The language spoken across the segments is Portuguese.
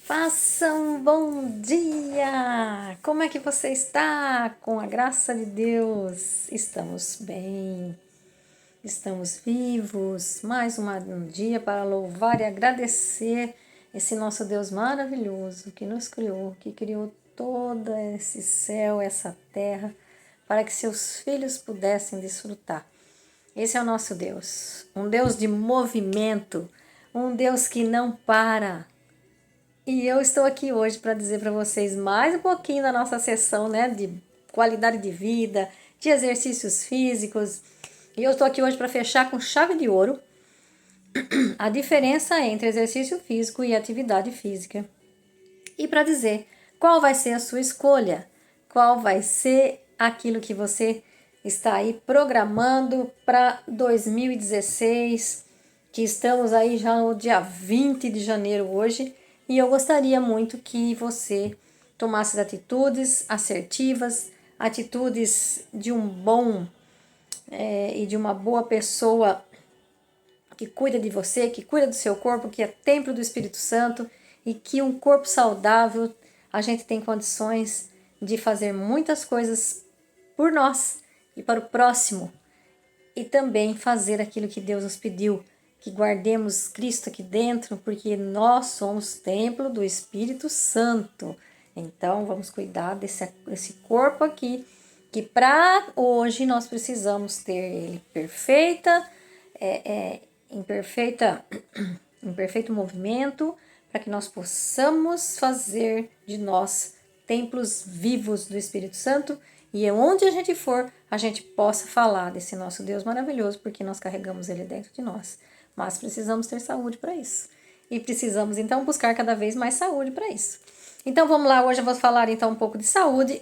Faça um bom dia! Como é que você está? Com a graça de Deus, estamos bem, estamos vivos. Mais um dia para louvar e agradecer esse nosso Deus maravilhoso que nos criou, que criou todo esse céu, essa terra, para que seus filhos pudessem desfrutar. Esse é o nosso Deus, um Deus de movimento, um Deus que não para. E eu estou aqui hoje para dizer para vocês mais um pouquinho da nossa sessão, né, de qualidade de vida, de exercícios físicos. E eu estou aqui hoje para fechar com chave de ouro a diferença entre exercício físico e atividade física. E para dizer qual vai ser a sua escolha, qual vai ser aquilo que você está aí programando para 2016, que estamos aí já no dia 20 de janeiro hoje. E eu gostaria muito que você tomasse atitudes assertivas, atitudes de um bom e de uma boa pessoa que cuida de você, que cuida do seu corpo, que é templo do Espírito Santo, e que um corpo saudável a gente tem condições de fazer muitas coisas por nós e para o próximo, e também fazer aquilo que Deus nos pediu, que guardemos Cristo aqui dentro, porque nós somos templo do Espírito Santo. Então vamos cuidar desse corpo aqui, que para hoje nós precisamos ter ele em perfeito movimento, para que nós possamos fazer de nós templos vivos do Espírito Santo, e onde a gente for, a gente possa falar desse nosso Deus maravilhoso, porque nós carregamos ele dentro de nós. Mas precisamos ter saúde para isso. E precisamos, então, buscar cada vez mais saúde para isso. Então, vamos lá. Hoje eu vou falar, então, um pouco de saúde,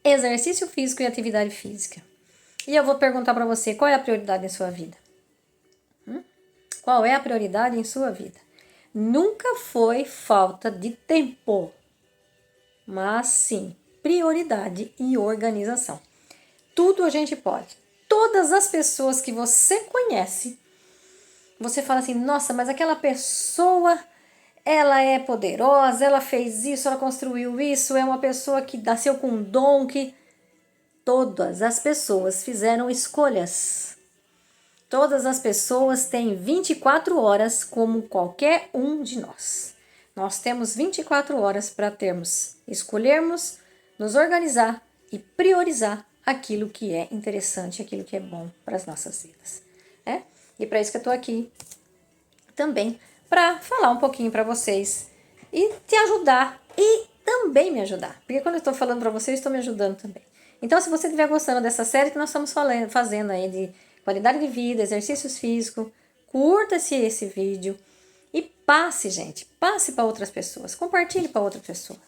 exercício físico e atividade física. E eu vou perguntar para você, qual é a prioridade em sua vida? Qual é a prioridade em sua vida? Nunca foi falta de tempo, mas sim prioridade e organização. Tudo a gente pode. Todas as pessoas que você conhece, você fala assim, nossa, mas aquela pessoa, ela é poderosa, ela fez isso, ela construiu isso, é uma pessoa que nasceu com um dom, que... Todas as pessoas fizeram escolhas. Todas as pessoas têm 24 horas como qualquer um de nós. Nós temos 24 horas para escolhermos, nos organizar e priorizar aquilo que é interessante, aquilo que é bom para as nossas vidas. E para isso que eu estou aqui também, para falar um pouquinho para vocês e te ajudar e também me ajudar. Porque quando eu estou falando para vocês, estou me ajudando também. Então, se você estiver gostando dessa série que nós estamos fazendo aí de qualidade de vida, exercícios físicos, curta esse vídeo e passe, gente, passe para outras pessoas, compartilhe para outra pessoa,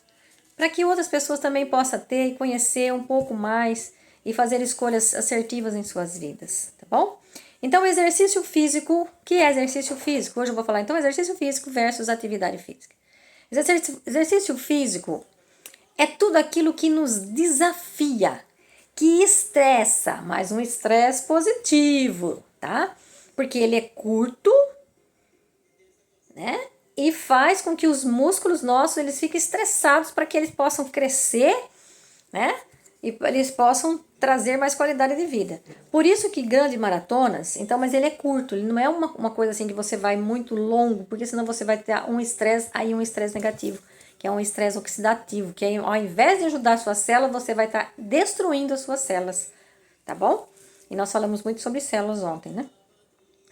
para que outras pessoas também possam ter e conhecer um pouco mais e fazer escolhas assertivas em suas vidas, tá bom? Então, exercício físico, o que é exercício físico? Hoje eu vou falar, então, exercício físico versus atividade física. Exercício físico é tudo aquilo que nos desafia, que estressa, mas um estresse positivo, tá? Porque ele é curto, né? E faz com que os músculos nossos eles fiquem estressados para que eles possam crescer, né? E eles possam trazer mais qualidade de vida. Por isso que grandes maratonas, então, mas ele é curto, ele não é uma coisa assim que você vai muito longo, porque senão você vai ter um estresse negativo, que é um estresse oxidativo, que aí, ao invés de ajudar a sua célula, você vai estar destruindo as suas células, tá bom? E nós falamos muito sobre células ontem, né?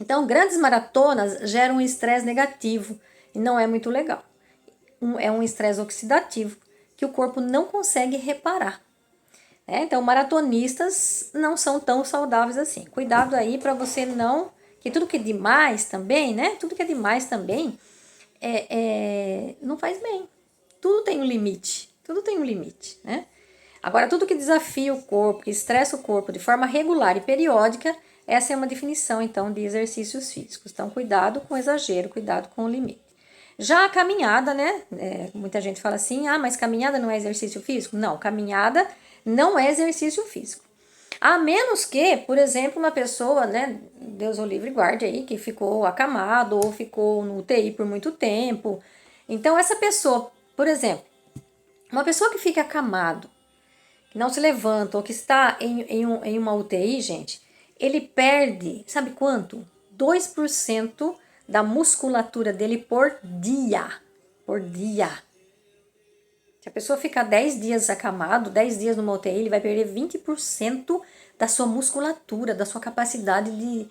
Então, grandes maratonas geram um estresse negativo e não é muito legal. É um estresse oxidativo que o corpo não consegue reparar. Então, maratonistas não são tão saudáveis assim. Cuidado aí para você não... Que tudo que é demais também, né? Tudo que é demais também não faz bem. Tudo tem um limite. Tudo tem um limite, né? Agora, tudo que desafia o corpo, que estressa o corpo de forma regular e periódica, essa é uma definição, então, de exercícios físicos. Então, cuidado com o exagero, cuidado com o limite. Já a caminhada, né? Muita gente fala assim, mas caminhada não é exercício físico? Não, caminhada não é exercício físico. A menos que, por exemplo, uma pessoa, né, Deus o livre e guarde aí, que ficou acamado ou ficou no UTI por muito tempo, Então, essa pessoa, por exemplo, uma pessoa que fica acamado, que não se levanta ou que está em uma UTI, gente, ele perde, sabe quanto? 2% da musculatura dele por dia. Por dia. Se a pessoa ficar 10 dias acamado, 10 dias numa UTI, ele vai perder 20% da sua musculatura, da sua capacidade de...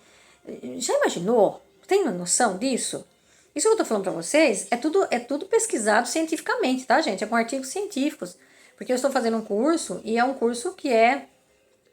Já imaginou? Tem uma noção disso? Isso que eu tô falando pra vocês é tudo pesquisado cientificamente, tá, gente? É com artigos científicos. Porque eu estou fazendo um curso e é um curso que é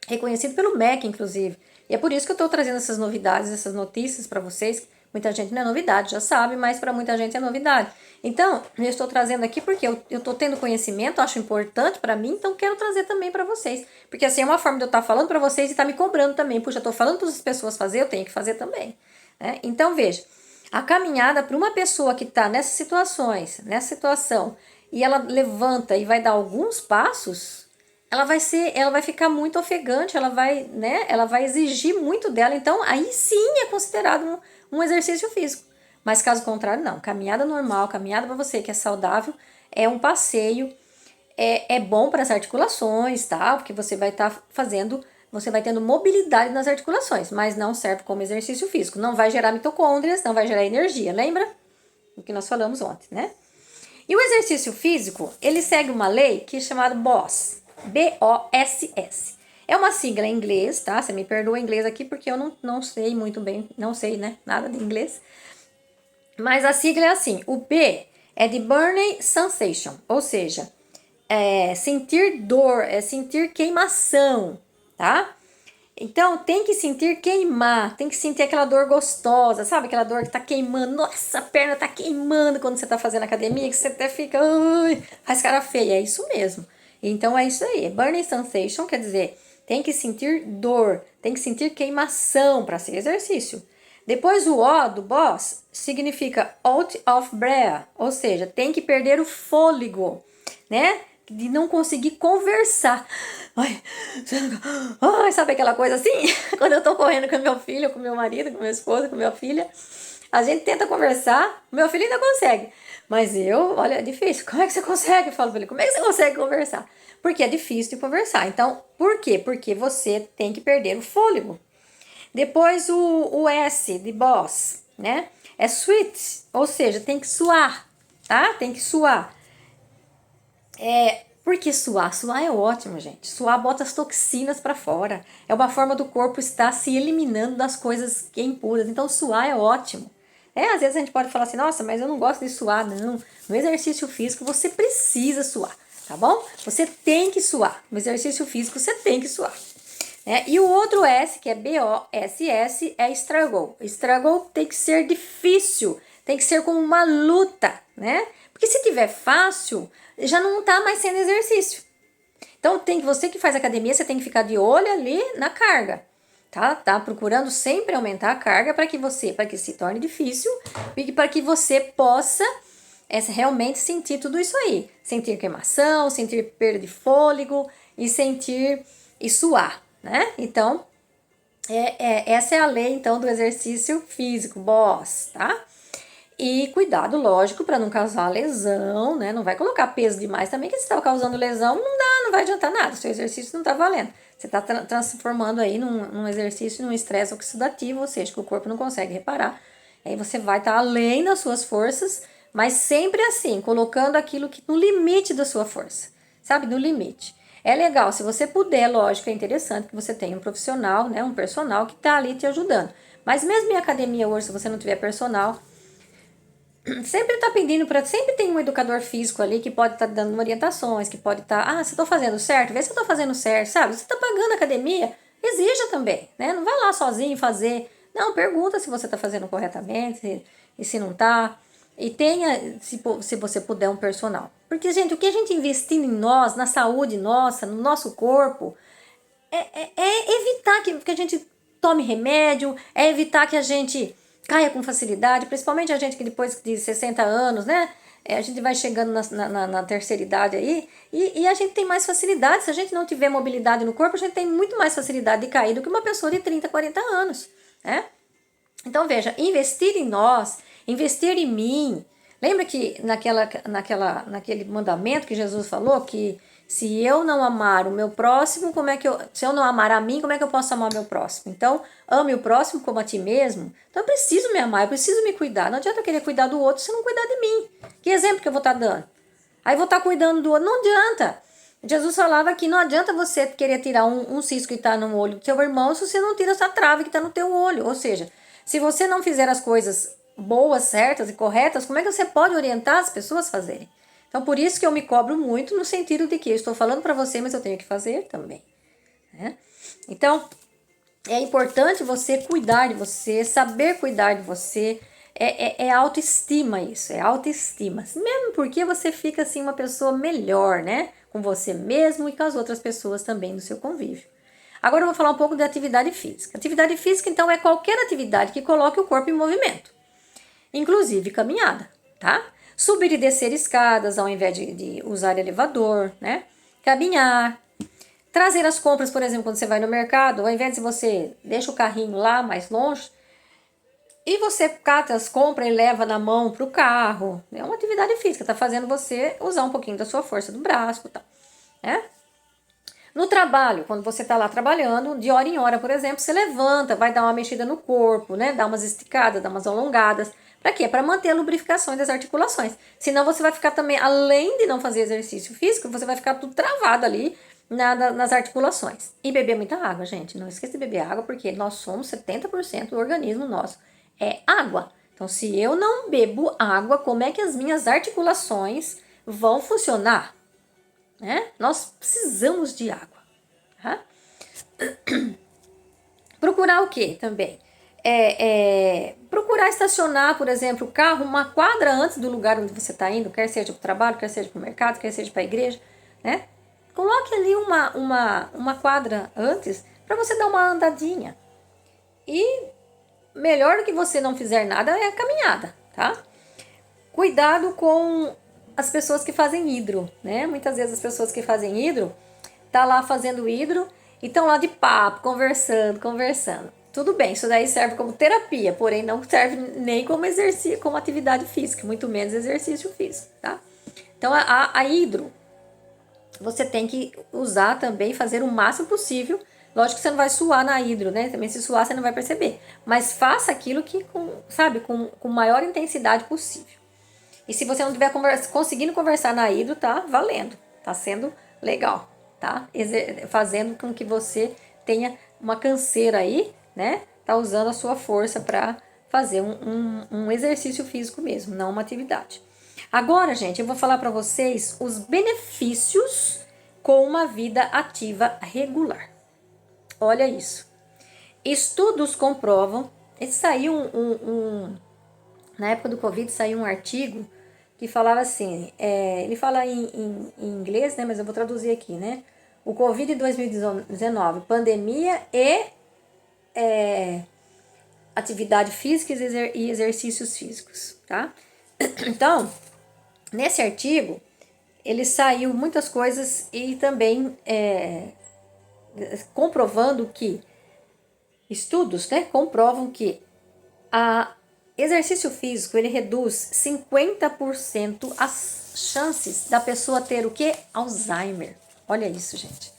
reconhecido pelo MEC, inclusive. E é por isso que eu estou trazendo essas novidades, essas notícias para vocês. Muita gente não é novidade, já sabe, mas para muita gente é novidade. Então, eu estou trazendo aqui porque eu estou tendo conhecimento, acho importante para mim, então quero trazer também para vocês. Porque assim é uma forma de eu estar falando para vocês e estar me cobrando também. Puxa, eu estou falando para as pessoas fazer, eu tenho que fazer também. Né? Então, veja, a caminhada para uma pessoa que está nessas situações, nessa situação, e ela levanta e vai dar alguns passos, ela vai ficar muito ofegante, ela vai exigir muito dela. Então, aí sim é considerado um exercício físico. Mas caso contrário, não. Caminhada normal, caminhada para você que é saudável, é um passeio, é bom para as articulações, tá? Porque você vai estar fazendo, você vai tendo mobilidade nas articulações, mas não serve como exercício físico. Não vai gerar mitocôndrias, não vai gerar energia, lembra? O que nós falamos ontem, né? E o exercício físico, ele segue uma lei que é chamada BOSS. BOSS. É uma sigla em inglês, tá? Você me perdoa em inglês aqui porque eu não sei muito bem, não sei, né? Nada de inglês. Mas a sigla é assim: o B é de burning sensation, ou seja, é sentir dor, é sentir queimação, tá? Então tem que sentir queimar, tem que sentir aquela dor gostosa, sabe? Aquela dor que tá queimando, nossa, a perna tá queimando quando você tá fazendo academia, que você até fica, ai, faz cara feia, é isso mesmo. Então é isso aí, burning sensation quer dizer, tem que sentir dor, tem que sentir queimação para ser exercício. Depois o O do boss significa out of breath, ou seja, tem que perder o fôlego, né? De não conseguir conversar. Ai, sabe aquela coisa assim? Quando eu tô correndo com meu filho, com meu marido, com minha esposa, com minha filha, a gente tenta conversar, meu filho ainda consegue. Mas eu, olha, é difícil. Como é que você consegue? Eu falo pra ele, como é que você consegue conversar? Porque é difícil de conversar. Então, por quê? Porque você tem que perder o fôlego. Depois o S de boss, né? É sweat, ou seja, tem que suar, tá? Tem que suar. Por que suar? Suar é ótimo, gente. Suar bota as toxinas para fora. É uma forma do corpo estar se eliminando das coisas que é impuras. Então, suar é ótimo. Às vezes a gente pode falar assim, nossa, mas eu não gosto de suar, não. No exercício físico você precisa suar, tá bom? Você tem que suar. No exercício físico você tem que suar. E o outro S, que é BOSS, é struggle. Struggle tem que ser difícil, tem que ser como uma luta, né? Porque se tiver fácil, já não tá mais sendo exercício. Então, você que faz academia, você tem que ficar de olho ali na carga, tá? Tá procurando sempre aumentar a carga para que se torne difícil e para que você possa realmente sentir tudo isso aí. Sentir queimação, sentir perda de fôlego e suar, né? Então, essa é a lei, então, do exercício físico, BOSS, tá? E cuidado, lógico, para não causar lesão, né? Não vai colocar peso demais também, que se está causando lesão, não vai adiantar nada, seu exercício não tá valendo. Você está transformando aí num exercício, num estresse oxidativo, ou seja, que o corpo não consegue reparar. Aí você vai estar além das suas forças, mas sempre assim, colocando aquilo que no limite da sua força, sabe? No limite. É legal, se você puder, lógico, é interessante que você tenha um profissional, né? Um personal que tá ali te ajudando. Mas mesmo em academia hoje, se você não tiver personal, sempre tá pedindo sempre tem um educador físico ali que pode estar dando orientações, que pode estar, se eu tô fazendo certo, vê se eu tô fazendo certo, sabe? Você tá pagando academia, exija também, né? Não vai lá sozinho fazer. Não, pergunta se você tá fazendo corretamente e se não tá. E tenha, se você puder, um personal. Porque, gente, o que a gente investindo em nós, na saúde nossa, no nosso corpo, é evitar que a gente tome remédio, é evitar que a gente caia com facilidade, principalmente a gente que depois de 60 anos, né? A gente vai chegando na terceira idade aí e a gente tem mais facilidade. Se a gente não tiver mobilidade no corpo, a gente tem muito mais facilidade de cair do que uma pessoa de 30, 40 anos, né? Então, veja, investir em nós, investir em mim, Lembra que naquele mandamento que Jesus falou que se eu não amar o meu próximo, se eu não amar a mim, como é que eu posso amar o meu próximo? Então, ame o próximo como a ti mesmo. Então, eu preciso me amar, eu preciso me cuidar. Não adianta eu querer cuidar do outro se não cuidar de mim. Que exemplo que eu vou estar dando? Aí eu vou estar cuidando do outro. Não adianta. Jesus falava que não adianta você querer tirar um cisco que está no olho do seu irmão se você não tira essa trave que está no teu olho. Ou seja, se você não fizer as coisas boas, certas e corretas, como é que você pode orientar as pessoas a fazerem? Então, por isso que eu me cobro muito no sentido de que eu estou falando para você, mas eu tenho que fazer também, né? Então, é importante você cuidar de você, saber cuidar de você. É autoestima isso, é autoestima. Mesmo porque você fica assim uma pessoa melhor, né? Com você mesmo e com as outras pessoas também no seu convívio. Agora eu vou falar um pouco de atividade física. Atividade física, então, é qualquer atividade que coloque o corpo em movimento, inclusive caminhada, tá? Subir e descer escadas ao invés de usar elevador, né? Caminhar. Trazer as compras, por exemplo, quando você vai no mercado, ao invés de você deixa o carrinho lá mais longe, e você cata as compras e leva na mão para o carro. É uma atividade física, tá fazendo você usar um pouquinho da sua força do braço e tal, né? No trabalho, quando você está lá trabalhando, de hora em hora, por exemplo, você levanta, vai dar uma mexida no corpo, né? Dá umas esticadas, dá umas alongadas. Para quê? Para manter a lubrificação das articulações. Senão você vai ficar também, além de não fazer exercício físico, você vai ficar tudo travado ali nas articulações. E beber muita água, gente. Não esqueça de beber água, porque nós somos 70% do organismo nosso. É água. Então, se eu não bebo água, como é que as minhas articulações vão funcionar? Né? Nós precisamos de água. Tá? Procurar o que também? Procurar estacionar, por exemplo, o carro uma quadra antes do lugar onde você está indo, quer seja para o trabalho, quer seja para o mercado, quer seja para a igreja, né? Coloque ali uma quadra antes para você dar uma andadinha. E melhor do que você não fizer nada é a caminhada, tá? Cuidado com as pessoas que fazem hidro, né? Muitas vezes as pessoas que fazem hidro tá lá fazendo hidro e estão lá de papo, conversando. Tudo bem, isso daí serve como terapia, porém não serve nem como exercício, como atividade física, muito menos exercício físico, tá? Então a hidro você tem que usar também, fazer o máximo possível. Lógico que você não vai suar na hidro, né? Também se suar você não vai perceber. Mas faça aquilo que, com maior intensidade possível. E se você não estiver conseguindo conversar na hidro, tá valendo. Tá sendo legal, tá? Fazendo com que você tenha uma canseira aí, né? Tá usando a sua força para fazer um exercício físico mesmo, não uma atividade. Agora, gente, eu vou falar para vocês os benefícios com uma vida ativa regular. Olha isso. Estudos comprovam, na época do Covid saiu um artigo que falava assim, ele fala em inglês, né, mas eu vou traduzir aqui, né? O Covid 2019, pandemia e atividade física e exercícios físicos, tá? Então, nesse artigo, ele saiu muitas coisas e também comprovando que, estudos, né, comprovam que a exercício físico, ele reduz 50% as chances da pessoa ter o quê? Alzheimer. Olha isso, gente.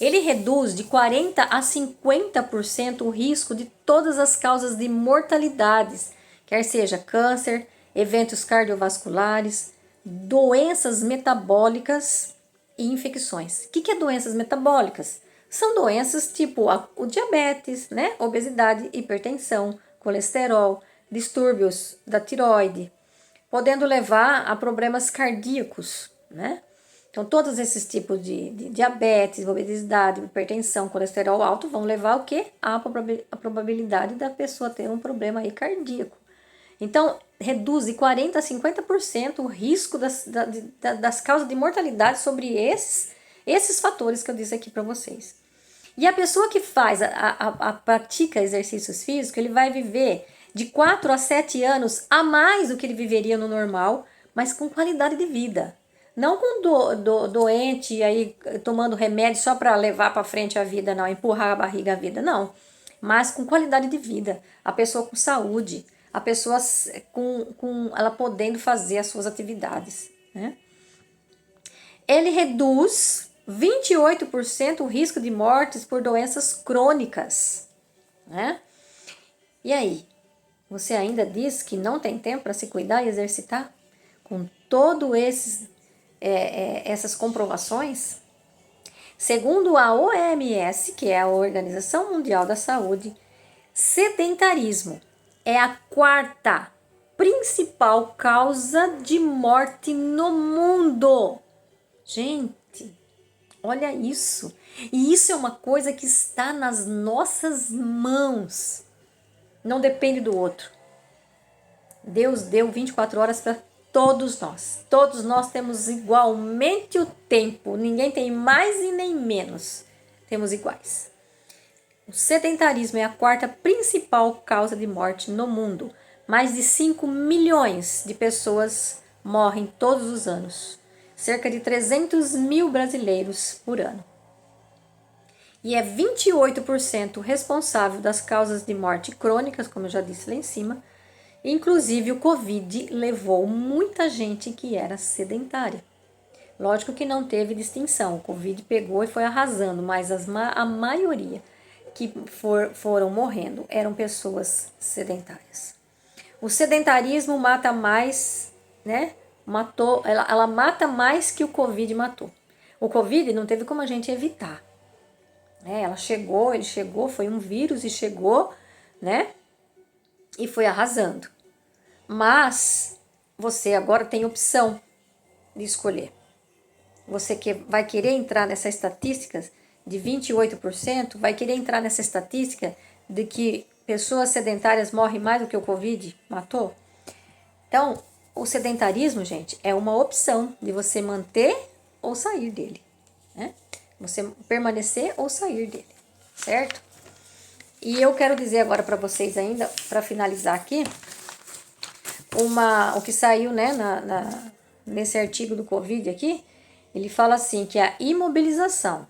Ele reduz de 40% a 50% o risco de todas as causas de mortalidades, quer seja câncer, eventos cardiovasculares, doenças metabólicas e infecções. O que é doenças metabólicas? São doenças tipo o diabetes, né? Obesidade, hipertensão, colesterol, distúrbios da tireoide, podendo levar a problemas cardíacos, né? Então, todos esses tipos de diabetes, obesidade, hipertensão, colesterol alto vão levar o quê? A probabilidade da pessoa ter um problema aí cardíaco. Então, reduz de 40% a 50% o risco das causas de mortalidade sobre esses fatores que eu disse aqui para vocês. E a pessoa que pratica exercícios físicos, ele vai viver de 4 a 7 anos a mais do que ele viveria no normal, mas com qualidade de vida. Não com doente aí tomando remédio só para levar para frente a vida, não, empurrar a barriga a vida, não. Mas com qualidade de vida, a pessoa com saúde, a pessoa com ela podendo fazer as suas atividades, né? Ele reduz 28% o risco de mortes por doenças crônicas, né? E aí, você ainda diz que não tem tempo para se cuidar e exercitar? Com todo essas comprovações? Segundo a OMS, que é a Organização Mundial da Saúde, sedentarismo é a quarta principal causa de morte no mundo. Gente, olha isso. E isso é uma coisa que está nas nossas mãos. Não depende do outro. Deus deu 24 horas para todos nós. Todos nós temos igualmente o tempo. Ninguém tem mais e nem menos. Temos iguais. O sedentarismo é a quarta principal causa de morte no mundo. Mais de 5 milhões de pessoas morrem todos os anos. Cerca de 300 mil brasileiros por ano. E é 28% responsável das causas de morte crônicas, como eu já disse lá em cima. Inclusive, o Covid levou muita gente que era sedentária. Lógico que não teve distinção. O Covid pegou e foi arrasando, mas a maioria que foram morrendo eram pessoas sedentárias. O sedentarismo mata mais, né? Ela mata mais que o Covid matou. O Covid não teve como a gente evitar. Ele chegou, foi um vírus e chegou, né? E foi arrasando. Mas você agora tem opção de escolher. Você vai querer entrar nessa estatística de 28%, vai querer entrar nessa estatística de que pessoas sedentárias morrem mais do que o Covid matou? Então, o sedentarismo, gente, é uma opção de você manter ou sair dele, né? Você permanecer ou sair dele, certo? E eu quero dizer agora para vocês ainda, para finalizar aqui, o que saiu, né, nesse artigo do Covid aqui, ele fala assim que a imobilização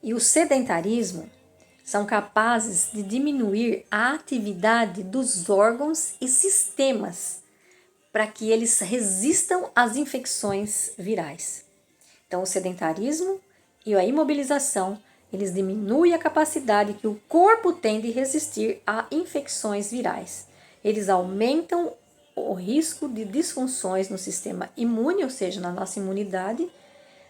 e o sedentarismo são capazes de diminuir a atividade dos órgãos e sistemas para que eles resistam às infecções virais. Então, o sedentarismo e a imobilização, eles diminuem a capacidade que o corpo tem de resistir a infecções virais. Eles aumentam o risco de disfunções no sistema imune, ou seja, na nossa imunidade,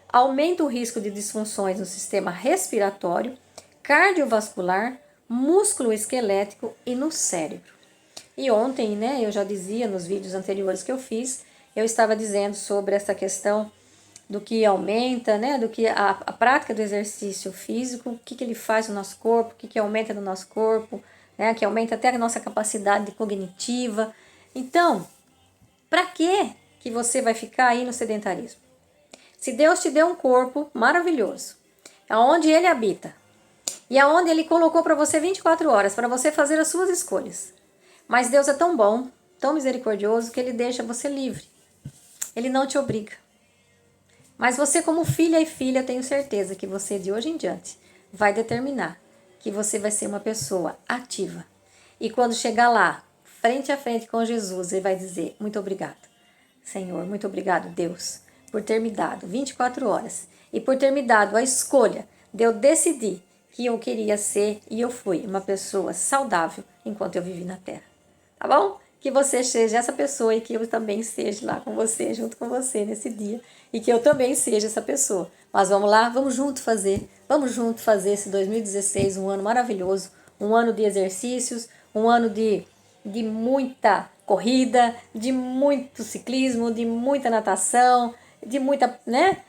aumenta o risco de disfunções no sistema respiratório, cardiovascular, músculo esquelético e no cérebro. E ontem, né, eu já dizia nos vídeos anteriores que eu fiz, eu estava dizendo sobre essa questão do que aumenta, né, do que a prática do exercício físico, o que ele faz no nosso corpo, o que aumenta no nosso corpo, né, que aumenta até a nossa capacidade cognitiva. Então, para que você vai ficar aí no sedentarismo? Se Deus te deu um corpo maravilhoso, aonde Ele habita, e aonde Ele colocou para você 24 horas, para você fazer as suas escolhas. Mas Deus é tão bom, tão misericordioso, que Ele deixa você livre. Ele não te obriga. Mas você, como filha e filha, tenho certeza que você, de hoje em diante, vai determinar que você vai ser uma pessoa ativa. E quando chegar lá, frente a frente com Jesus, Ele vai dizer: muito obrigado, Senhor, muito obrigado, Deus, por ter me dado 24 horas e por ter me dado a escolha de eu decidir que eu queria ser e eu fui uma pessoa saudável enquanto eu vivi na Terra. Tá bom? Que você seja essa pessoa e que eu também esteja lá com você, junto com você nesse dia. E que eu também seja essa pessoa. Mas vamos lá, vamos junto fazer esse 2016 um ano maravilhoso, um ano de exercícios, um ano de muita corrida, de muito ciclismo, de muita natação, de muita, né?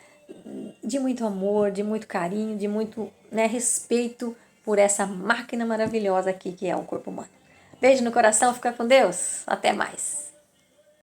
De muito amor, de muito carinho, de muito, né, respeito por essa máquina maravilhosa aqui que é o corpo humano. Beijo no coração, fica com Deus. Até mais.